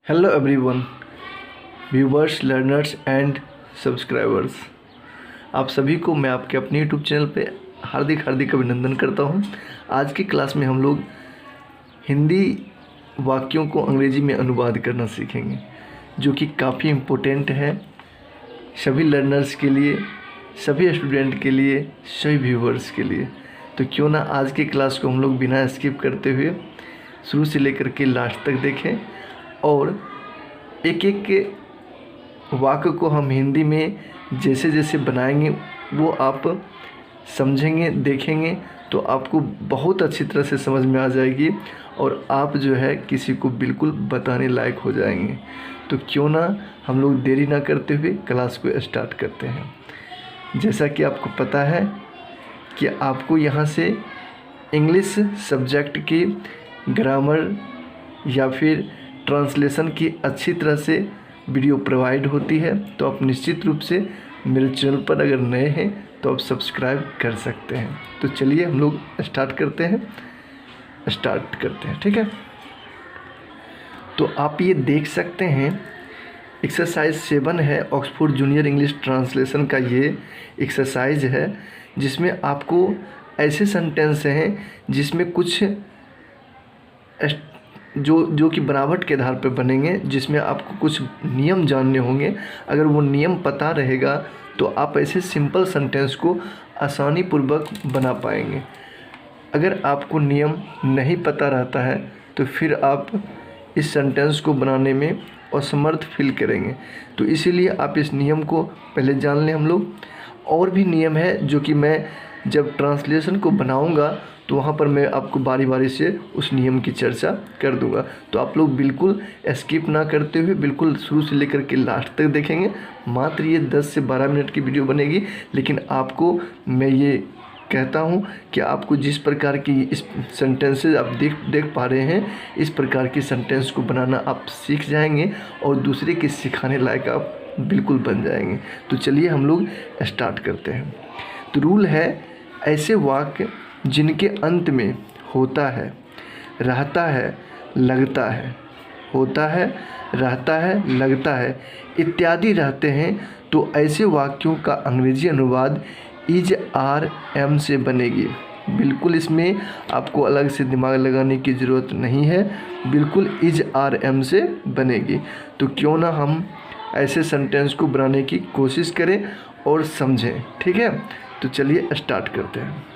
Hello everyone, viewers, learners and subscribers, आप सभी को मैं आपके अपने यूट्यूब चैनल पे हार्दिक अभिनंदन करता हूं। आज की क्लास में हम लोग हिंदी वाक्यों को अंग्रेजी में अनुवाद करना सीखेंगे, जो कि काफ़ी इम्पोर्टेंट है सभी लर्नर्स के लिए, सभी स्टूडेंट के लिए, सभी व्यूवर्स के लिए। तो क्यों ना आज की क्लास को हम लोग बिना स्किप करते हुए शुरू से लेकर के लास्ट तक देखें और एक एक वाक्य को हम हिंदी में जैसे जैसे बनाएंगे वो आप समझेंगे, देखेंगे तो आपको बहुत अच्छी तरह से समझ में आ जाएगी और आप जो है किसी को बिल्कुल बताने लायक हो जाएंगे। तो क्यों ना हम लोग देरी ना करते हुए क्लास को स्टार्ट करते हैं। जैसा कि आपको पता है कि आपको यहाँ से इंग्लिश सब्जेक्ट की ग्रामर या फिर ट्रांसलेशन की अच्छी तरह से वीडियो प्रोवाइड होती है। तो आप निश्चित रूप से मेरे चैनल पर अगर नए हैं तो आप सब्सक्राइब कर सकते हैं। तो चलिए हम लोग स्टार्ट करते हैं, ठीक है। तो आप ये देख सकते हैं एक्सरसाइज 7 है, ऑक्सफोर्ड जूनियर इंग्लिश ट्रांसलेशन का ये एक्सरसाइज है, जिसमें आपको ऐसे सेंटेंस हैं जिसमें कुछ जो कि बनावट के आधार पर बनेंगे, जिसमें आपको कुछ नियम जानने होंगे। अगर वो नियम पता रहेगा तो आप ऐसे सिंपल सेंटेंस को आसानी पूर्वक बना पाएंगे। अगर आपको नियम नहीं पता रहता है तो फिर आप इस सेंटेंस को बनाने में असमर्थ फील करेंगे। तो इसीलिए आप इस नियम को पहले जान लें। हम लोग और भी नियम है जो कि मैं जब ट्रांसलेशन को बनाऊंगा तो वहाँ पर मैं आपको बारी बारी से उस नियम की चर्चा कर दूंगा। तो आप लोग बिल्कुल स्किप ना करते हुए बिल्कुल शुरू से लेकर के लास्ट तक देखेंगे। मात्र ये 10 से 12 मिनट की वीडियो बनेगी, लेकिन आपको मैं ये कहता हूँ कि आपको जिस प्रकार की इस सेंटेंसेज आप देख पा रहे हैं, इस प्रकार की सेंटेंस को बनाना आप सीख जाएंगे और दूसरे के सिखाने लायक आप बिल्कुल बन जाएंगे। तो चलिए हम लोग स्टार्ट करते हैं। तो रूल है, ऐसे वाक्य जिनके अंत में होता है, रहता है, लगता है, होता है, रहता है, लगता है इत्यादि रहते हैं, तो ऐसे वाक्यों का अंग्रेजी अनुवाद इज आर एम से बनेगी। बिल्कुल इसमें आपको अलग से दिमाग लगाने की ज़रूरत नहीं है, बिल्कुल इज आर एम से बनेगी। तो क्यों ना हम ऐसे सेंटेंस को बनाने की कोशिश करें और समझें, ठीक है। तो चलिए स्टार्ट करते हैं।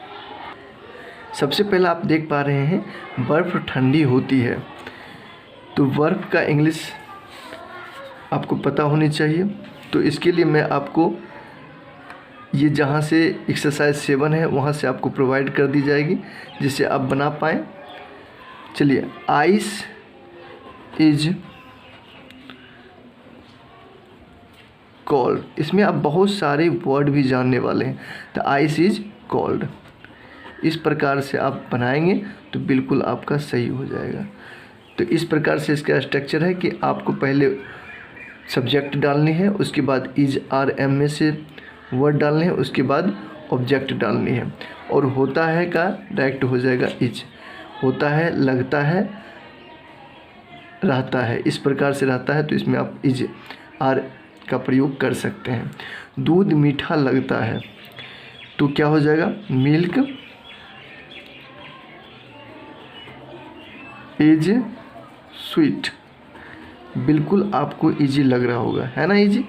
सबसे पहला आप देख पा रहे हैं बर्फ़ ठंडी होती है। तो बर्फ़ का इंग्लिश आपको पता होनी चाहिए। तो इसके लिए मैं आपको ये जहाँ से एक्सरसाइज 7 है वहाँ से आपको प्रोवाइड कर दी जाएगी, जिससे आप बना पाएँ। चलिए, आइस इज कोल्ड, इसमें आप बहुत सारे वर्ड भी जानने वाले हैं। तो आइस इज कोल्ड, इस प्रकार से आप बनाएंगे तो बिल्कुल आपका सही हो जाएगा। तो इस प्रकार से इसका स्ट्रक्चर है कि आपको पहले सब्जेक्ट डालनी है, उसके बाद इज आर एम में से वर्ड डालने हैं, उसके बाद ऑब्जेक्ट डालनी है, और होता है का डायरेक्ट हो जाएगा इज। होता है, लगता है, रहता है, इस प्रकार से रहता है तो इसमें आप इज आर का प्रयोग कर सकते हैं। दूध मीठा लगता है तो क्या हो जाएगा, मिल्क इज स्वीट। बिल्कुल आपको इजी लग रहा होगा, है ना, इजी,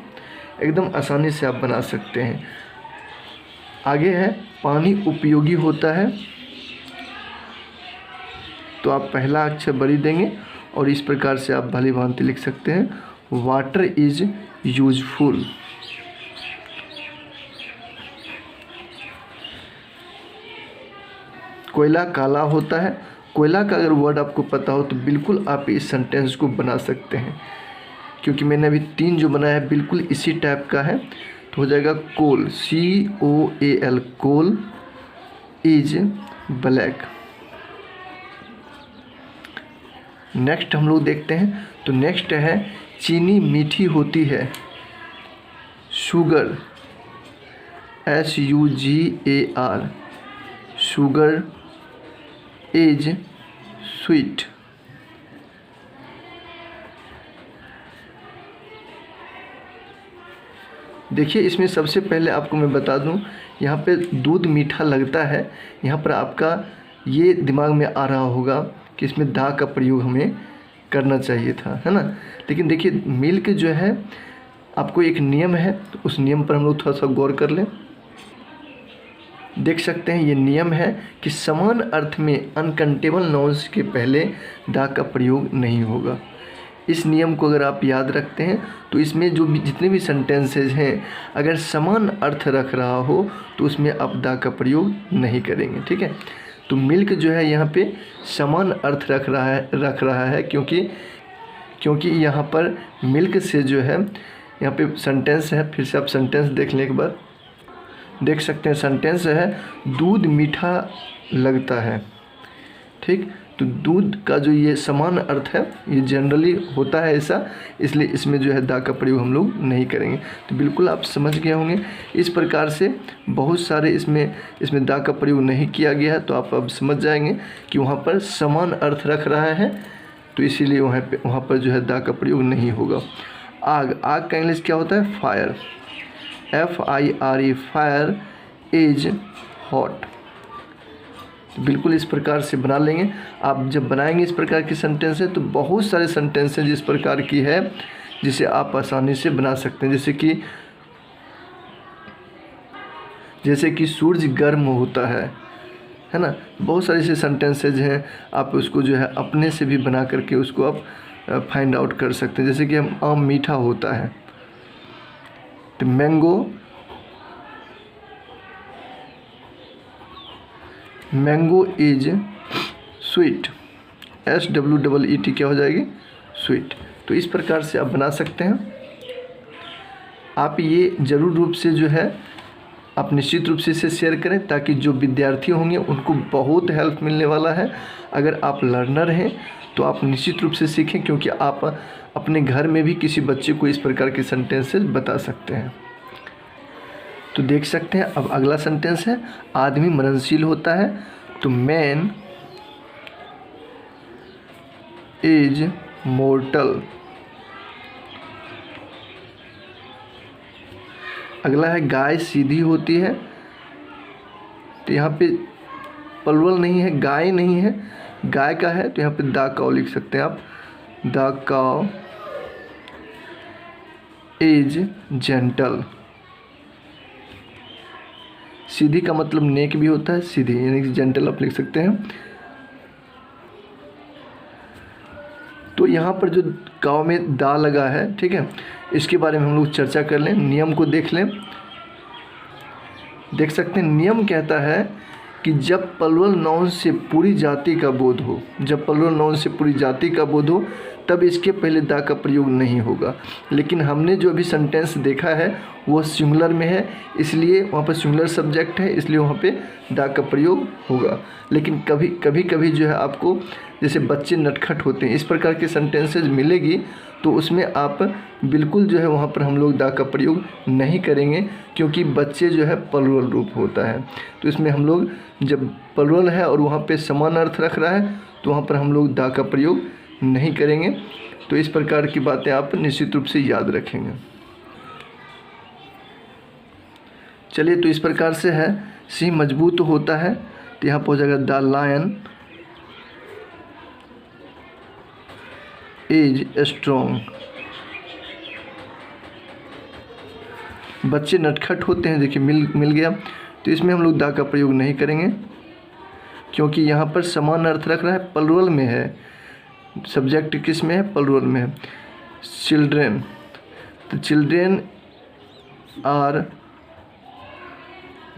एकदम आसानी से आप बना सकते हैं। आगे है, पानी उपयोगी होता है, तो आप पहला अक्षर बड़ी देंगे और इस प्रकार से आप भली भांति लिख सकते हैं, वाटर इज यूजफुल। कोयला काला होता है। कोयला का अगर वर्ड आपको पता हो तो बिल्कुल आप इस सेंटेंस को बना सकते हैं, क्योंकि मैंने अभी 3 जो बनाया है बिल्कुल इसी टाइप का है। तो हो जाएगा coal, COAL, coal is black. Next हम लोग देखते हैं। तो नेक्स्ट है, चीनी मीठी होती है, sugar SUGAR, sugar is sweet. देखिए इसमें सबसे पहले आपको मैं बता दूं, यहाँ पे दूध मीठा लगता है, यहाँ पर आपका ये दिमाग में आ रहा होगा कि इसमें दा का प्रयोग हमें करना चाहिए था, है ना। लेकिन देखिए मिल्क जो है आपको एक नियम है, तो उस नियम पर हम लोग थोड़ा सा गौर कर लें। देख सकते हैं ये नियम है कि समान अर्थ में अनकंटेबल नाउन्स के पहले दा का प्रयोग नहीं होगा। इस नियम को अगर आप याद रखते हैं तो इसमें जो भी जितने भी सेंटेंसेज हैं अगर समान अर्थ रख रहा हो तो उसमें आप दा का प्रयोग नहीं करेंगे, ठीक है। तो मिल्क जो है यहाँ पे समान अर्थ रख रहा है क्योंकि यहाँ पर मिल्क से जो है यहाँ पे सेंटेंस है, फिर से आप सेंटेंस देख लें एक बार। देख सकते हैं सेंटेंस है दूध मीठा लगता है, ठीक। तो दूध का जो ये समान अर्थ है ये जनरली होता है ऐसा, इसलिए इसमें जो है दा का प्रयोग हम लोग नहीं करेंगे। तो बिल्कुल आप समझ गए होंगे। इस प्रकार से बहुत सारे इसमें दा का प्रयोग नहीं किया गया है, तो आप अब समझ जाएंगे कि वहाँ पर समान अर्थ रख रहा है, तो इसीलिए वहाँ पर जो है दा का प्रयोग नहीं होगा। आग का इंग्लिश क्या होता है? Fire, FIRE, fire is hot. बिल्कुल इस प्रकार से बना लेंगे। आप जब बनाएंगे इस प्रकार की सेंटेंस है तो बहुत सारे सेंटेंस हैं जिस प्रकार की है जिसे आप आसानी से बना सकते हैं। जैसे कि सूरज गर्म होता है ना। बहुत सारे ऐसे सेंटेंसेज हैं, आप उसको जो है अपने से भी बना करके उसको आप फाइंड आउट कर सकते हैं। जैसे कि आम मीठा होता है, तो मैंगो इज स्वीट, SWEET क्या हो जाएगी? स्वीट। तो इस प्रकार से आप बना सकते हैं। आप ये ज़रूर रूप से जो है आप निश्चित रूप से इसे शेयर करें ताकि जो विद्यार्थी होंगे उनको बहुत हेल्प मिलने वाला है। अगर आप लर्नर हैं तो आप निश्चित रूप से सीखें, क्योंकि आप अपने घर में भी किसी बच्चे को इस प्रकार के सेंटेंसेस बता सकते हैं। तो देख सकते हैं अब अगला सेंटेंस है आदमी मरणशील होता है, तो मैन इज मोर्टल। अगला है गाय सीधी होती है, तो यहाँ पे प्लुरल नहीं है, गाय नहीं है, गाय का है, तो यहाँ पे द काउ लिख सकते हैं आप। The cow is gentle. सीधी का मतलब नेक भी होता है, सीधी यानी कि जेंटल आप लिख सकते हैं। तो यहाँ पर जो काव में दा लगा है, ठीक है, इसके बारे में हम लोग चर्चा कर लें, नियम को देख लें। देख सकते हैं नियम कहता है कि जब प्लुरल नाउन से पूरी जाति का बोध हो, जब प्लुरल नाउन से पूरी जाति का बोध हो तब इसके पहले दा का प्रयोग नहीं होगा। लेकिन हमने जो अभी सेंटेंस देखा है वो सिंगुलर में है, इसलिए वहाँ पर सिंगुलर सब्जेक्ट है, इसलिए वहाँ पे दा का प्रयोग होगा। लेकिन कभी जो है आपको जैसे बच्चे नटखट होते हैं इस प्रकार के सेंटेंसेज मिलेगी, तो उसमें आप बिल्कुल जो है वहाँ पर हम लोग दा का प्रयोग नहीं करेंगे, क्योंकि बच्चे जो है प्लुरल रूप होता है। तो इसमें हम लोग जब प्लुरल है और वहाँ पे समान अर्थ रख रहा है तो वहाँ पर हम लोग दा का प्रयोग नहीं करेंगे। तो इस प्रकार की बातें आप निश्चित रूप से याद रखेंगे। चलिए, तो इस प्रकार से है सिंह मजबूत होता है, तो यहाँ पर हो जाएगा द लायन इज स्ट्रॉन्ग। बच्चे नटखट होते हैं, देखिए मिल गया, तो इसमें हम लोग दा का प्रयोग नहीं करेंगे क्योंकि यहाँ पर समान अर्थ रख रहा है, प्लुरल में है। सब्जेक्ट किस में है? प्लुरल में है। चिल्ड्रेन, तो children are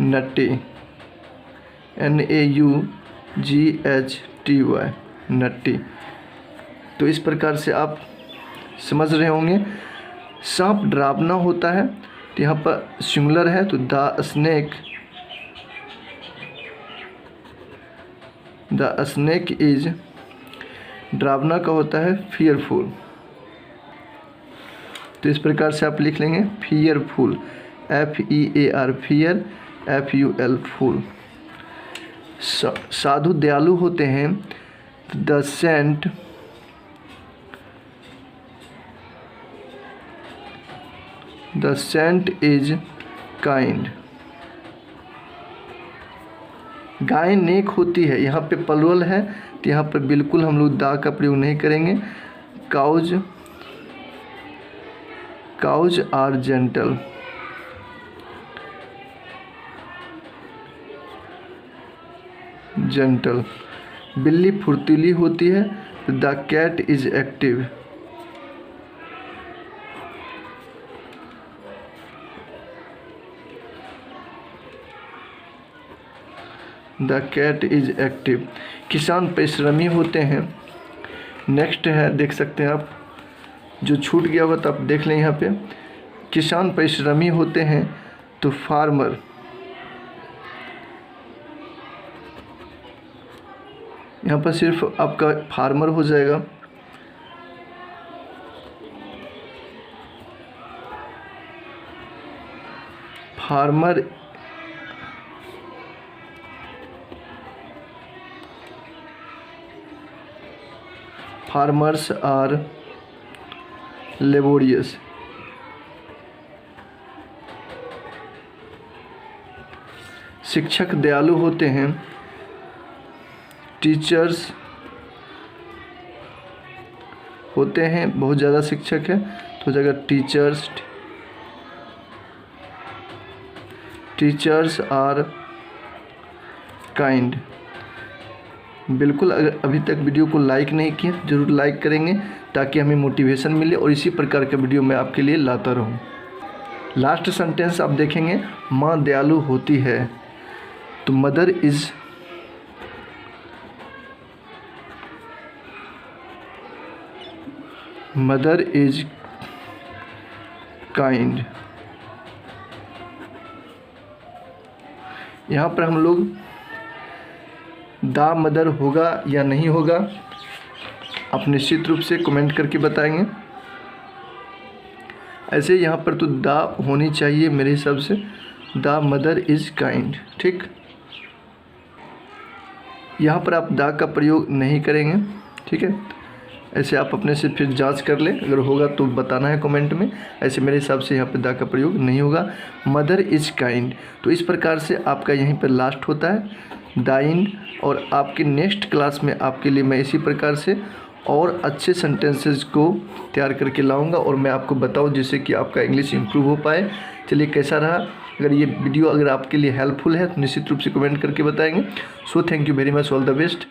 naughty, NAUGHTY, naughty. तो इस प्रकार से आप समझ रहे होंगे। सांप डरावना होता है, तो यहाँ पर सिंगुलर है, तो द स्नेक इज, डरावना का होता है फियरफुल, तो इस प्रकार से आप लिख लेंगे fearful, FEAR, fear, FUL, full. साधु दयालु होते हैं, the saint the saint is kind. गाय नेक होती है, यहाँ पे प्लुरल है तो यहाँ पर बिल्कुल हम लोग दा का प्रयोग नहीं करेंगे। Cows are gentle. बिल्ली फुर्तीली होती है, the cat is active. The cat is active. किसान परिश्रमी होते हैं। नेक्स्ट है, देख सकते हैं आप, जो छूट गया हुआ तो आप देख लें यहाँ पे। किसान परिश्रमी होते हैं तो फार्मर, यहाँ पर सिर्फ आपका फार्मर हो जाएगा। Farmers are laborious. शिक्षक दयालु होते हैं। टीचर्स होते हैं, बहुत ज़्यादा शिक्षक है तो जगह टीचर्स आर काइंड। बिल्कुल, अगर अभी तक वीडियो को लाइक नहीं किया ज़रूर लाइक करेंगे ताकि हमें मोटिवेशन मिले और इसी प्रकार का वीडियो मैं आपके लिए लाता रहूं। लास्ट सेंटेंस आप देखेंगे, माँ दयालु होती है तो मदर इज काइंड। यहाँ पर हम लोग दा मदर होगा या नहीं होगा आप निश्चित रूप से कमेंट करके बताएंगे। ऐसे यहाँ पर तो दा होनी चाहिए मेरे हिसाब से, द मदर इज़ काइंड। ठीक, यहाँ पर आप दा का प्रयोग नहीं करेंगे। ठीक है, ऐसे आप अपने से फिर जांच कर लें, अगर होगा तो बताना है कमेंट में। ऐसे मेरे हिसाब से यहाँ पे दा का प्रयोग नहीं होगा। मदर इज़ काइंड, तो इस प्रकार से आपका यहीं पर लास्ट होता है दाइन। और आपके नेक्स्ट क्लास में आपके लिए मैं इसी प्रकार से और अच्छे सेंटेंसेस को तैयार करके लाऊंगा और मैं आपको बताऊं जिससे कि आपका इंग्लिश इंप्रूव हो पाए। चलिए, कैसा रहा? अगर ये वीडियो अगर आपके लिए हेल्पफुल है तो निश्चित रूप से कमेंट करके बताएंगे। So thank you very much, all the best.